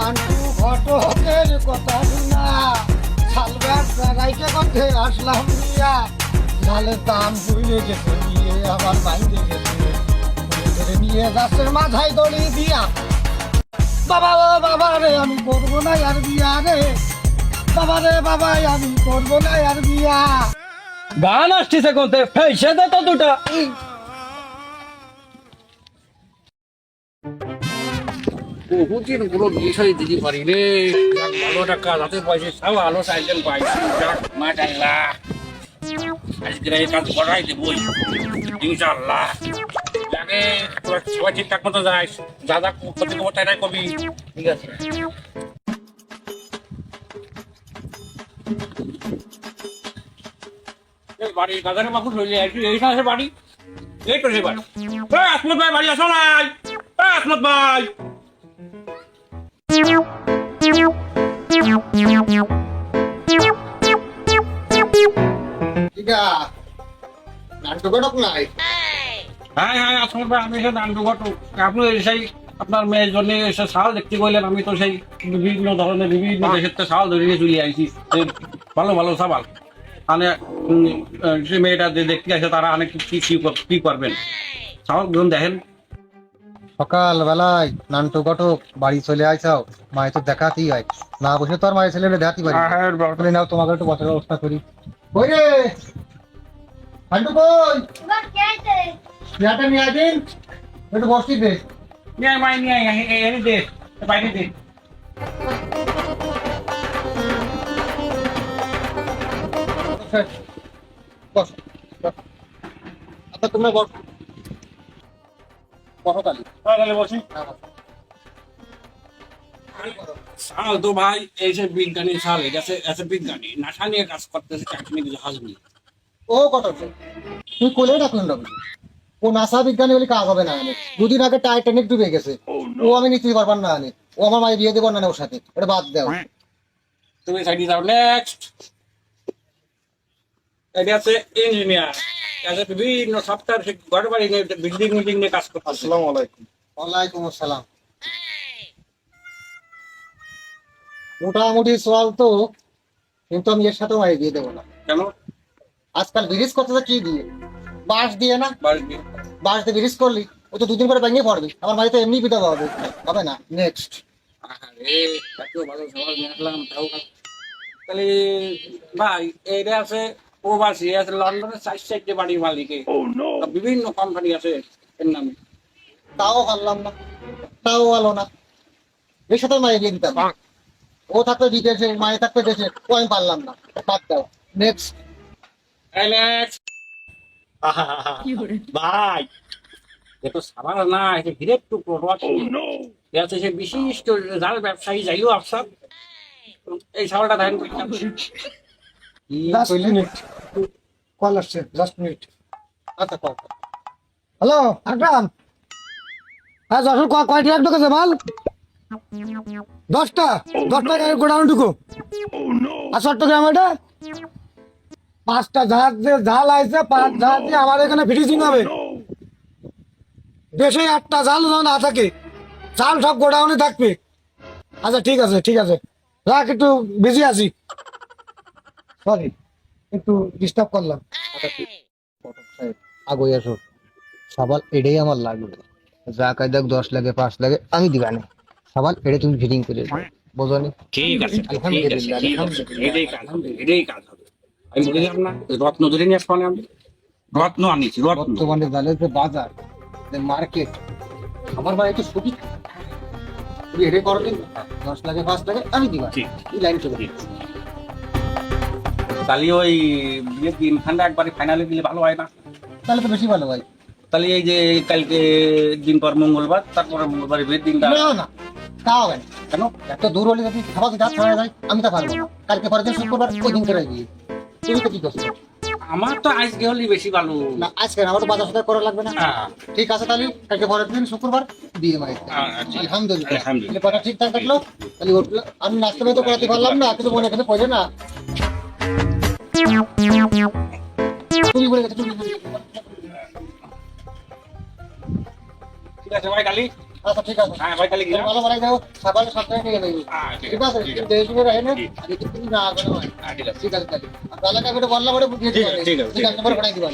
নান্টু ঘটকের কথা শুনা সালবার রাইকে করতে আসলাম দিয়া ঝালের দাম বুঝে গেছে দিয়ে আমার বাইরে গেছে নিয়ে যাচ্ছে মাথায় দড়ি দিয়া বাবা বাবা রে আমি করবো না আর বিয়া রে বাবা রে বাবা আমি করবো না আর বিয়া গান আসছে কোনতে ফেসে দে তো দুটা বহুদিন কোনো বিষয় দিতে পারি রে ভালো একটা কাজ হাতে পাইছি সব আলো সাইকেল পাইছি মাশাআল্লাহ আজকে এই কাজ করাই দেবই ইনশাআল্লাহ লাগে তোরা সবাই ঠিকঠাক মতো যাস যা যা করতে কব তাই তাই কবি ঠিক আছে এই বাড়ি গাজারে বাবু হইলে এই সাথে বাড়ি এই তো সে বাড়ি আসমত ভাই বাড়ি আসো নাই আসমত ভাই কিগা নান্টু ঘটক নাই হ্যাঁ হ্যাঁ আসলে আমি সে নান্টু ঘটক আপনি সেই আপনার মেয়ের জন্য এসে শাল দেখতে গেলেন আমি তো সেই বিভিন্ন ধরনের বিভিন্ন দেশের তো শাল ধরে নিয়ে চলে আইছি ভালো ভালো সাবাল মানে সে মেয়েটা যে দেখতে আসে তারা অনেক কি করবেন শাল দেখেন সকাল বেলায় নান্টু ঘটক বাড়ি চলে আইসাও মায়ে তো দেখাতেই হয় না বসে তো আর মায়ের ছেলে দেখাতেই পারি বলে নাও তোমাকে একটু বসার ব্যবস্থা করি কই রে নান্টু কই ইয়াটা নিয়ে আসিন একটু বসতি দে নিয়ে মাই নিয়ে এনে দে বাইরে দে বস আচ্ছা তোমরা বস বসো তাহলে তাহলে বসি শাল তো ভাই এই যে বিজ্ঞানী শাল এটা আছে বিজ্ঞানী নাসা নিয়ে কাজ করতেছে চাকরি জাহাজ নিয়ে ও কত তুই কোলে রাখলেন রবি ও নাসা বিজ্ঞানী বলে কাজ হবে না আনে দুদিন আগে টাইটানিক ডুবে গেছে ও আমি নিতে পারবার না আনে ও আমার মায়ের বিয়ে দেবো না ওর সাথে ওটা বাদ দাও তুমি সাইডে যাও নেক্সট এটা আছে ইঞ্জিনিয়ার আছে বিভিন্ন সফটওয়্যার ঘর বাড়ি নিয়ে বিল্ডিং মিল্ডিং নিয়ে কাজ করতে আসসালামু আলাইকুম ওয়ালাইকুম আসসালাম মোটামুটি সওয়াল তো কিন্তু আমি এর সাথে মায়ের বিয়ে দেবো না কেন আজকাল ব্রিজ করতে কি দিয়ে বাঁশ দিয়ে না বাড়ি বাঁশ দিয়ে ব্রিজ করলি ও তো দুদিন করে ভেঙে পড়বি আমার মাঝে তো এমনি বিধবা হবে হবে না নেক্সট আরে এত ভালো সবাই নিয়ে আসলাম তাও তাহলে ভাই এইটা আছে প্রবাসী আছে লন্ডনের সাইডে বাড়ির মালিকে বিভিন্ন কোম্পানি আছে এর নামে তাও পারলাম না তাও ভালো না এর সাথে মায়ের বিয়ে দিতাম ও থাকবে বিদেশে মায়ে থাকবে দেশে ও আমি পারলাম না বাদ দাও নেক্সট নেক্সট ভাই এতো সাবার না এটা হিরের টুকরো আছে আছে সে বিশিষ্ট জাল ব্যবসায়ী যাইও আফসার এই সাবারটা ধান কল আসছে জাস্ট মিনিট আচ্ছা কল হ্যালো আকরাম হ্যাঁ যশোর কয়টি এক ঢুকেছে মাল 10টা গোডাউন ঢুকো আর চট্টগ্রাম এটা 5টা জাহাজ দিয়ে জাল আইছে 5 জাহাজ দিয়ে আমার এখানে ফিনিশিং হবে দেশে 8টা জাল না থাকে জাল সব গোডাউনে থাকবে আচ্ছা ঠিক আছে রাখ একটু বিজি আছি সরি একটু ডিস্টার্ব করলাম আগে আসো সবাল এটাই আমার লাগবে যা কাজ দেখ 10 লাগে 5 লাগে আমি দিবা না সবাল এটা তুমি ফিটিং করে বোঝনি ঠিক আছে এটাই কাজ হবে আমি বলেছিলাম না রত্ন ধরে নিয়ে আসবো আমি রত্ন আনিছি বর্তমানে জালের যে বাজার যে মার্কেট আমার ভাই একটু ছবি তুমি এটাই করো দিন 10 লাগে 5 লাগে আমি দিবা এই লাইন চলে তাহলে ওই বিয়ের দিনখানটা একবারে ফাইনালে দিলে ভালো হয় না তাহলে তো বেশি ভালো ভাই তাহলে এই যে কালকে দিন পর মঙ্গলবার তারপরে মঙ্গলবার বিয়ের দিনটা না তাও হবে কেন এত দূর হলে যদি খাবার দাঁত ছড়া যায় আমি তো পারবো না কালকে পরের দিন শুক্রবার ওই দিন করে গিয়ে তুমি তো কি করছো আমার তো আজকে হলেই বেশি ভালো না আজকে আমার তো বাজার সদাই করা লাগবে না ঠিক আছে তাহলে কালকে পরের দিন শুক্রবার দিয়ে মাই আলহামদুলিল্লাহ কথা ঠিকঠাক থাকলো তাহলে আমি নাচতে তো করাতে পারলাম না কিন্তু মনে এখানে পড়ে না তুমি বলে গেছো তুমি ঠিক আছে ভাই কালি আচ্ছা ঠিক আছে হ্যাঁ ভাই, তাহলে গেলাম। ভালো বানাই দাও সকালে সপ্তাহে নিয়ে যাবো ঠিক আছে দেশ করে রাখেন আর একটু তুমি না করে ভাই ঠিক আছে। ঠিক আছে তাহলে আর তাহলে করে বললা করে বুঝিয়ে দিবা ঠিক আছে, ঠিক আছে নম্বর পাঠাই দিবা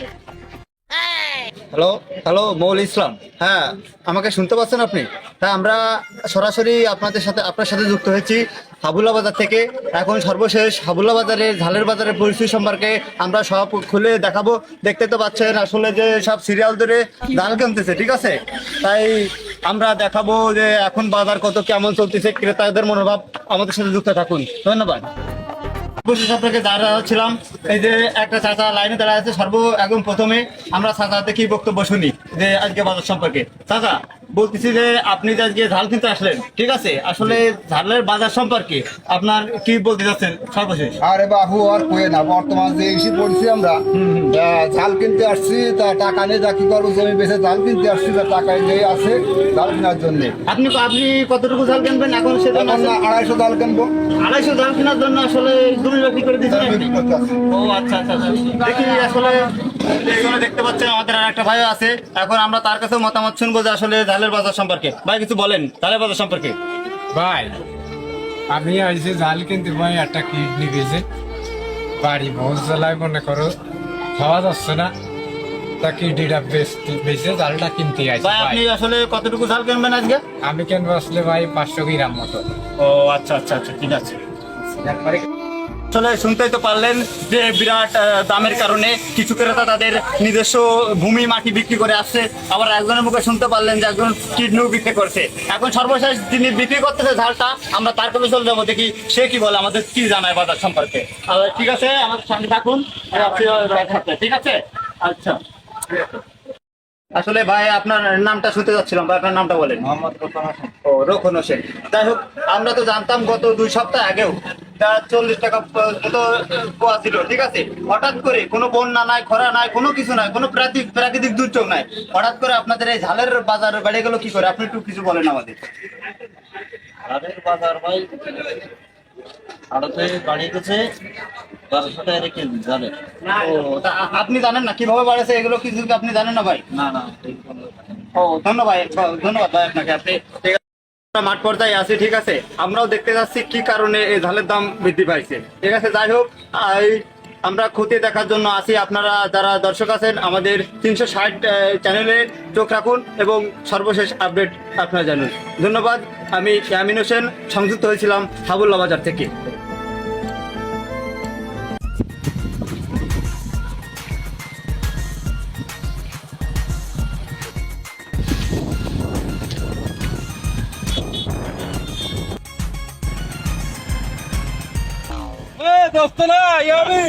হ্যালো হ্যালো মৌল ইসলাম, হ্যাঁ আমাকে শুনতে পাচ্ছেন আপনি? হ্যাঁ, আমরা সরাসরি আপনার সাথে যুক্ত হয়েছি হাবুল্লা বাজার থেকে। এখন সর্বশেষ হাবুল্লা বাজারের ঝালের বাজারের পরিস্থিতি সম্পর্কে আমরা সব খুলে দেখাবো। দেখতে তো পাচ্ছেন আসলে যে সব সিরিয়াল ধরে ঝাল কিনতেছে, ঠিক আছে? তাই আমরা দেখাবো যে এখন বাজার কত কেমন চলতেছে, ক্রেতাদের মনোভাব। আমাদের সাথে যুক্ত থাকুন, ধন্যবাদ। অবশেষ আপনাকে যারা ছিলাম, এই যে একটা চাচা লাইনে দাঁড়া আছে। একদম প্রথমে আমরা চাচাতে কি বক্তব্য শুনি যে আজকে বাজার সম্পর্কে। চাচা, বলতেছি যে আপনি যে আজকে ঝাল কিনতে আসলেন, ঠিক আছে, আসলে ঝালের বাজার সম্পর্কে আপনার কি বলতে চাচ্ছেন সর্বশেষ? আরে বাবু আর কয়ে না, বর্তমান যে এসে পড়ছি আমরা ঝাল কিনতে আসছি, তা টাকা নিয়ে যা কি করবো, জমি বেঁচে ঝাল কিনতে আসছি, তা টাকা নিয়ে আছে ঝাল কেনার জন্য। আপনি কতটুকু ঝাল কিনবেন এখন? সেজন্য এখন না 250 ঝাল কিনবো, 250 ঝাল কেনার জন্য আসলে জমি বিক্রি করে দিচ্ছেন আপনি? বিক্রি করতে আসছি। ও আচ্ছা আচ্ছা আচ্ছা। দেখি আসলে এখানে দেখতে পাচ্ছেন আমাদের আর একটা ভাই আছে। এখন আমরা তার কাছে মতামত শুনবো যে আসলে ঝালের বাজার সম্পর্কে। ভাই কিছু বলেন ঝালের বাজার সম্পর্কে। ভাই আমি আইছি জাল কিনতে, ভাই একটা কিডনি গেছে বাড়ি বহু জ্বালায়, মনে করো খাওয়া যাচ্ছে না, তা কিডনিটা বেঁচে জালটা কিনতে আইছি ভাই ভাই। আপনি আসলে কতটুকু ঝাল কিনবেন আজকে? আমি কেন আসলে ভাই 500 গ্রাম মতো। ও আচ্ছা আচ্ছা আচ্ছা, ঠিক আছে। আসলে শুনতেই তো পারলেন যে বিরাট দামের কারণে কিছু ক্রেতা তাদের নিজস্ব ভূমি মাটি বিক্রি করে আসছে। আবার একজনের মুখে শুনতে পারলেন যে একজন কিডনিও বিক্রি করছে। এখন সর্বশেষ যিনি বিক্রি করতেছে ঝালটা, আমরা তার কাছে চলে যাবো, দেখি সে কি বলে, আমাদের কি জানায় বাজার সম্পর্কে। ঠিক আছে, আমাদের সঙ্গে থাকুন, ঠিক আছে? আচ্ছা, আসলে ভাই আপনার নামটা শুনতে যাচ্ছিলাম, ভাই আপনার নামটা বলেন। মোহাম্মদ রোকন হোসেন। ও রোকন হোসেন। যাই হোক, আমরা তো জানতাম গত 2 সপ্তাহ আগেও 40 টাকা মতো পাওয়া ছিল, ঠিক আছে? হঠাৎ করে কোনো বন্যা নাই, খরা নাই, কোনো কিছু নাই, কোনো প্রাকৃতিক দুর্যোগ নাই, হঠাৎ করে আপনাদের এই ঝালের বাজার বেড়ে গেল কি করে? আপনি একটু কিছু বলেন আমাদের। ঝালের বাজার ভাই ভারতে বাড়িয়ে গেছে 1200 টাকা রেখে জানেন? ও তা আপনি জানেন না কিভাবে বাড়েছে এগুলো? কিছু কি আপনি জানেন না ভাই? না ও ধন্যবাদ ভাই আপনাকে। আপনি ঠিক আছে, আমরা মাঠ পর্যায়ে আছি, ঠিক আছে? আমরাও দেখতে যাচ্ছি কি কারণে এই ঝালের দাম বৃদ্ধি পাইছে, ঠিক আছে? যাই হোক, আমরা ক্ষতি দেখার জন্য আছি। আপনারা যারা দর্শক আছেন আমাদের 360 চ্যানেলে চোখ রাখুন এবং সর্বশেষ আপডেট আপনারা জানুন। ধন্যবাদ। আমি আমিন হোসেন, সংযুক্ত হয়েছিলাম হাবুল্লা বাজার থেকে। এ দোস্ত না আমি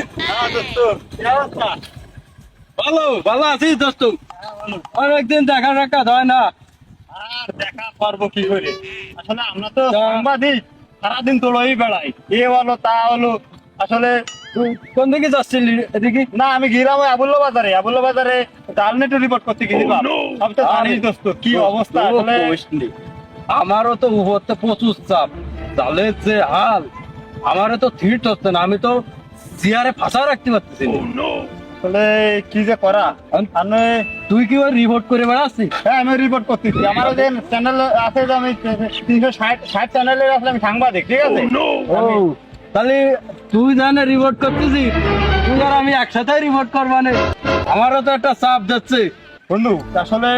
ভালো ভালো আছি দোস্ত। অনেকদিন দেখা সাক্ষাৎ হয় না। আর দেখা পারবো কি করে? আসলে আমরা তো সাংবাদিক, সারাদিন তোলাই বেড়াই, এ হলো তা হলো। আসলে তুই কোন দিকে যাচ্ছিলি? এদিকে? না, আমি গেলাম ওই আবুল্লা বাজারে ডালনেটে রিপোর্ট করতে গেছিলাম। আমি তো জানিস দোস্ত কি অবস্থা আসলে। আমারও তো উপরতে প্রচুর চাপ, জালের যে হাল, আমারও তো থিট হচ্ছে না। আমি তো চেয়ারে ফাঁসা রাখতে পারতেছি না। আসলে কি যে করা। আমি তুই কি ওই রিপোর্ট করে বেড়াচ্ছিস? হ্যাঁ, আমি রিপোর্ট করতেছি। আমারও যে চ্যানেল আছে, যে আমি 360 চ্যানেলের আসলে আমি সাংবাদিক, ঠিক আছে? ও তাহলে তুই জানে রিপোর্ট করতেছিস, তুই আর আমি একসাথে রিপোর্ট করবানে। আমারও তো একটা চাপ যাচ্ছে বন্ধু, আসলে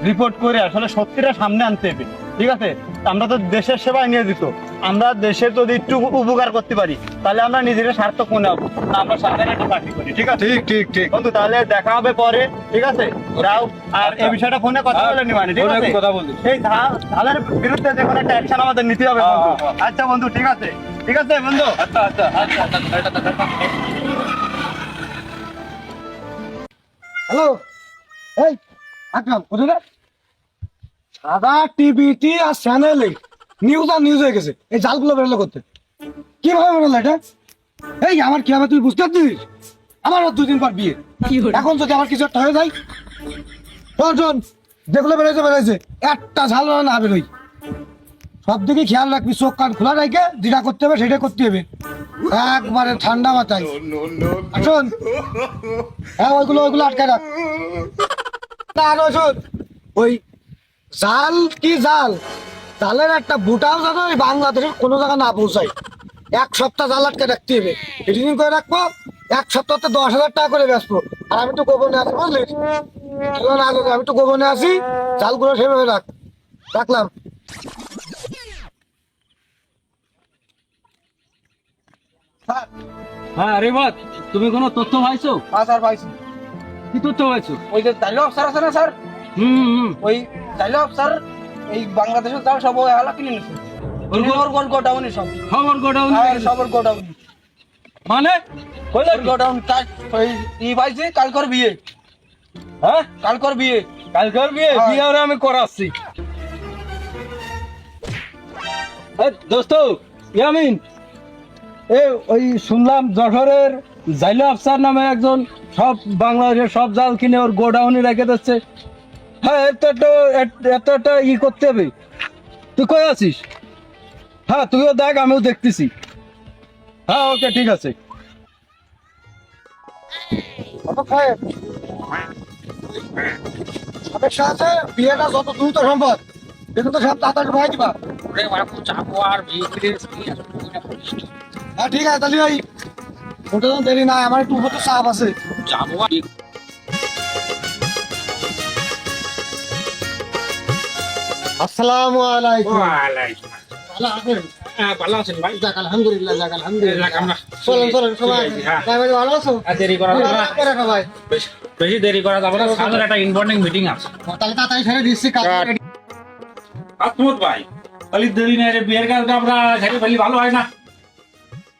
রিপোর্ট করে আসলে সত্যিটা সামনে আনতে হবে, ঠিক আছে? আমরা তো দেশের সেবায় নিয়োজিত। আমরা দেশের যদি একটু উপকার করতে পারি, তাহলে আমরা নিজেরা সার্থক মনে হবো না আমরা সরকারের একটা চাকরি করি, ঠিক আছে? ঠিক বন্ধু, তাহলে দেখা হবে পরে, ঠিক আছে? যাও, আর এই বিষয়টা ফোনে কথা বলে নিবানি, ঠিক আছে? কথা বলি। এই ঝালের বিরুদ্ধে যে কোনো একটা অ্যাকশন আমাদের নিতে হবে বন্ধু। আচ্ছা বন্ধু, ঠিক আছে বন্ধু। আচ্ছা আচ্ছা হ্যালো এই আকরাম কোথায় রে? সাদা টিভিটি আর চ্যানেলে নিউজ হয়ে গেছে এই জালগুলো বেরোলো করতে। কিভাবে বেরোলো এটা? এই আমার কি হবে তুই বুঝতে পারছিস? আমার আর 2 দিন পর বিয়ে। এখন যদি আমার কিছু একটা হয়ে যায়, শোন যেগুলো বেরোয়েছে একটা ঝাল না বেরোই। সব দিকে খেয়াল রাখবি, চোখ কান খোলা রাখে যেটা করতে হবে সেটা করতে হবে, একবারে ঠান্ডা মাথায়। শোন, হ্যাঁ ওইগুলো আটকে রাখ। না শোন, ওই জাল কি জাল, জালের একটা বুটাও যেন এই বাংলাদেশের কোনো জায়গা না পৌঁছায়। 1 সপ্তাহ জাল আটকে রাখতে হবে, রিডিং করে রাখবো। 1 সপ্তাহতে 10,000 টাকা করে বেচবো। আর আমি তো গোপনে আছি, বুঝলি? আমি তো গোপনে আছি, জালগুলো সেভাবে রাখলাম। হ্যাঁ রিবাত, তুমি কোনো তথ্য পাইছো? হ্যাঁ স্যার পাইছি। কি তথ্য পাইছো? ওই যে জাইলো অফিসার আছে না স্যার, ওই জাইলো অফিসার এই বাংলাদেশের জাল সব ওই হালা কিনে নিছে। ওর গোডাউনে সব খবর গোডাউন সবর গোডাউন, মানে ওই গোডাউন কাজ ওই ই পাইছে কালকর বিয়ে। হ্যাঁ কালকর বিয়ে। কালকার বিয়ে হ্যাঁ। বিয়ে ওরা আমি করাচ্ছি। দোস্ত ইয়ামিন, ওই শুনলাম যশোরের জাইলো আফসার নামে একজন সব বাংলাদেশের সব জাল কিনে ওর গোডাউনে রেখে দিচ্ছে। হ্যাঁ এত একটা ই করতে হবে। তুই কই আছিস? হ্যাঁ তুইও দেখ, আমিও দেখতেছি। হ্যাঁ ওকে ঠিক আছে। সমস্যা আছে, বিয়েটা যত দ্রুত সম্ভব কিন্তু তো সব তাড়াতাড়ি ভাই দিবা। ওরে বাপু যাবো আর বিয়ে করে হ্যাঁ ঠিক আছে, তাহলে ওই ওটা তো দেরি নাই, আমার একটু উপর তো চাপ আছে। যাবো আর আসসালামু আলাইকুম। ওয়ালাইকুম ভালো আছেন? হ্যাঁ ভালো আছেন ভাই? যাক আলহামদুলিল্লাহ, যাক আলহামদুলিল্লাহ। আমরা চলেন চলেন সবাই, হ্যাঁ। সবাই ভালো আছো? আর দেরি করা যাবে না। করে সবাই বেশি দেরি করা যাবে না, সামনে একটা ইম্পর্টেন্ট মিটিং আছে। তাহলে তাড়াতাড়ি ছেড়ে দিচ্ছি কাজ। আত্মত ভাই, খালি দেরি নাই রে, বিয়ের কাজটা আমরা সেরে ফেলি ভালো হয় না?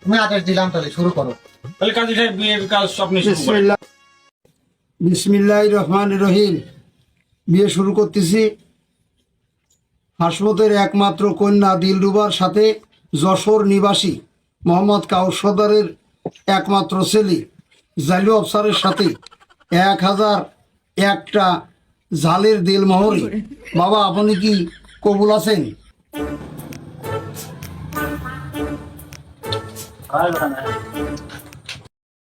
তুমি আদেশ দিলাম, তাহলে শুরু করো। তাহলে কাজী সাহেব বিয়ের কাজ স্বপ্নে শুরু করে। বিসমিল্লাহির রহমানির রহিম। বিয়ে শুরু করতেছি। হাসমতের একমাত্র কন্যা দিলরুবার সাথে যশোর নিবাসী মোহাম্মদ কাউসদারের একমাত্র ছেলে জাইলু আফসারের সাথে 1001টা জালের দিলমোহরে। বাবা আপনি কি কবুল আছেন?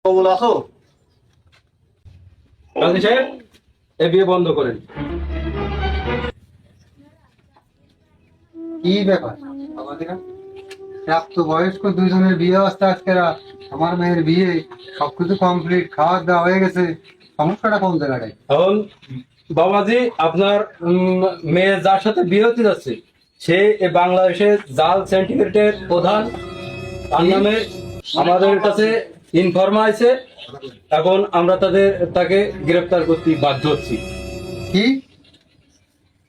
কবুল আছো? কাজী সাহেব এই বিয়ে বন্ধ করেন। কি ব্যাপার আমাদের প্রাপ্ত বয়স্ক দুজনের বিয়ে আসতে আজকে আমার মেয়ের বিয়ে, সবকিছু কমপ্লিট, খাওয়া দাওয়া হয়ে গেছে, সমস্যাটা কোন জায়গাটায়? এখন বাবাজি আপনার মেয়ে যার সাথে বিয়ে হতে যাচ্ছে সে বাংলাদেশের জাল সিন্ডিকেটের প্রধান। তার নামে আমাদের কাছে ইনফরমা আছে। এখন আমরা তাকে গ্রেফতার করতে বাধ্য হচ্ছি। কি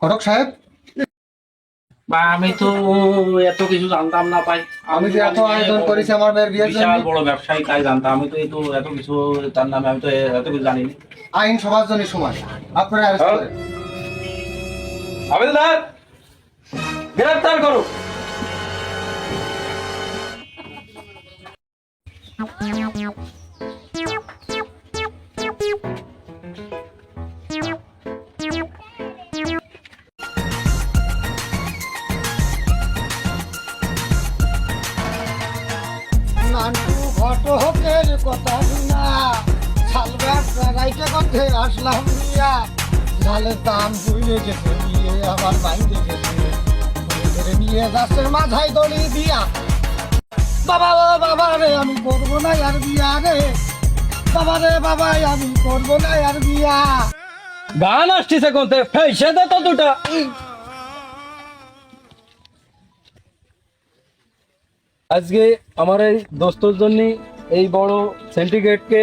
কটক সাহেব, বা আমি তো এত কিছু জানতাম না ভাই। আমি যে এত আয়োজন করেছি আমার মেয়ের বিয়ের জন্য, বিশাল বড় ব্যবসায়ী তাই জানতাম, আমি তো এত কিছু তার নামে আমি তো এত কিছু জানিনি। আইন সবার জন্য সমান, আপনারা অ্যারেস্ট করেন। হাবিলদার গ্রেফতার করো। নান্টু ঘটকের কথা শুনা সালব্যাট রাইকে করতে আসলাম দিয়া, ঝালের দাম বুঝে গেছে, বিয়ে আবার বাইরে গেছে, নিয়ে যাচ্ছে মাথায় দড়ি দিয়া। বাবা বাবা রে আমি করবো না আর বিয়া রে, বাবা রে বাবা আমি করবো না আর বিয়া। গান আসছে কোনতে ফেসে দে তো দুটা। আজকে আমার এই দোস্তর জন্য এই বড় সিন্ডিকেটকে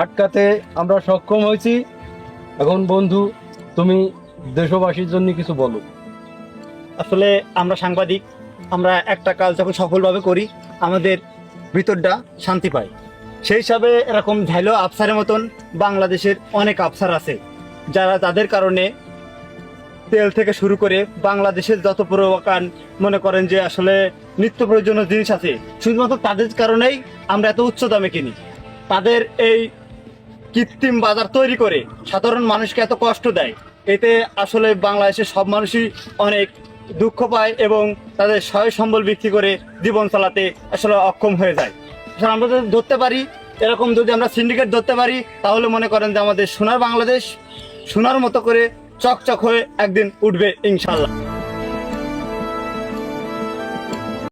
আটকাতে আমরা সক্ষম হয়েছি। এখন বন্ধু তুমি দেশবাসীর জন্য কিছু বলো। আসলে আমরা সাংবাদিক, আমরা একটা কাজ যখন সফলভাবে করি আমাদের ভিতরটা শান্তি পায়। সেই হিসাবে এরকম ঝাইলো আফসারের মতন বাংলাদেশের অনেক আফসার আছে যারা তাদের কারণে তেল থেকে শুরু করে বাংলাদেশের যত প্রকার মনে করেন যে আসলে নিত্য প্রয়োজনীয় জিনিস আছে, শুধুমাত্র তাদের কারণেই আমরা এত উচ্চ দামে কিনি। তাদের এই কৃত্রিম বাজার তৈরি করে সাধারণ মানুষকে এত কষ্ট দেয়, এতে আসলে বাংলাদেশের সব মানুষই অনেক দুঃখ পায় এবং তাদের সয় সম্বল বিক্রি করে জীবন চালাতে আসলে অক্ষম হয়ে যায়। আসলে আমরা যদি ধরতে পারি, এরকম যদি আমরা সিন্ডিকেট ধরতে পারি, তাহলে মনে করেন যে আমাদের সোনার বাংলাদেশ সোনার মতো করে চকচক হয়ে একদিন উঠবে ইনশাল্লাহ।